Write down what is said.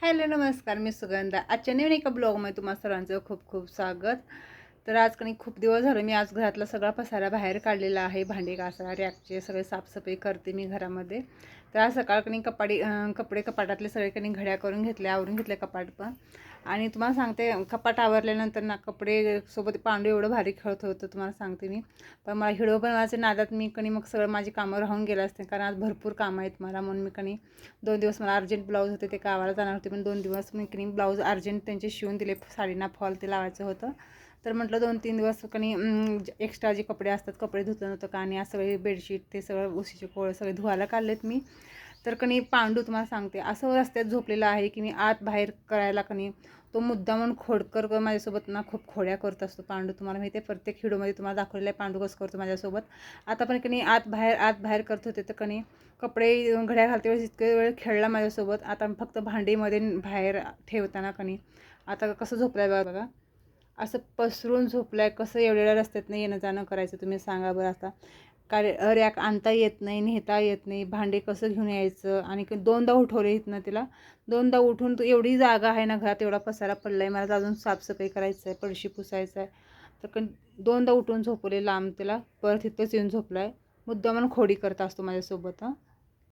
Hello नमस्कार, मी सुगंधा. आजच्या नवीन एका ब्लॉगमध्ये तुम्हा सर्वांचं खूप खूप स्वागत. तर आज खूप दिवस झाले मी आज घरातला सगळा पसारा बाहेर काढलेला आहे. भांडी घासा, रॅकचे सगळे साफसफाई करते मी घरामध्ये. तर आज सकाळ कपडे कपाटातले सगळे घड्या करून घेतले, आवरून घेतले कपाट पण. आणि तुम्हाला सांगते, कपाट आवरल्यानंतर ना कपडे सोबत पांडू एवढं भारी खेळत होतं तुम्हाला सांगते मी. पण मला व्हिडिओ बनवायच्या नादात मी मग सगळं माझी कामं राहून गेलं असते, कारण आज भरपूर कामं आहेत मला. म्हणून मी 2 दिवस मला अर्जंट ब्लाऊज होते, ते गावाला जाणार होते, पण 2 दिवस मी ब्लाऊज अर्जंट त्यांचे शिवून दिले. साडीना फॉल ते लावायचं होतं, तर म्हटलं 2-3 दिवस एक्स्ट्रा जे कपडे असतात, कपडे धुतलं नव्हतं का. आणि आज सगळे बेडशीट ते सगळं उशीचे कोळ सगळे धुवायला काढलेत मी. तर पांडू तुम्हाला सांगते असं रस्त्यात झोपलेला आहे की मी आत बाहेर करायला तो मुद्दा म्हणून खोडकर माझ्यासोबत ना खूप खोड्या करत असतो पांडू. तुम्हाला माहिती आहे, प्रत्येक व्हिडिओमध्ये तुम्हाला दाखवलेलं आहे पांडू कसं करतो माझ्यासोबत. आता पण आत बाहेर करत होते, तर कपडे घड्या घालते वेळेस इतके वेळ खेळला माझ्यासोबत. आता फक्त भांडीमध्ये बाहेर ठेवताना आता कसं झोपलाय बघा, असं पसरून झोपलाय. कसं एवढ्या रस्त्यातनं येणं जाणं करायचं तुम्ही सांगा बरं. आता काय रॅक आणता येत नाही, नेता येत नाही, भांडे कसं घेऊन यायचं. आणि 2दा उठवले इथनं तिला. 2दा उठून एवढी जागा आहे ना घरात, एवढा पसारा पडला आहे. मला अजून साफसफाई करायचं आहे, पडशी पुसायचं आहे. तर 2दा उठून झोपले लांब तिला, परत इथंच येऊन झोपला आहे. मुद्दामून खोडी करत असतो माझ्यासोबत.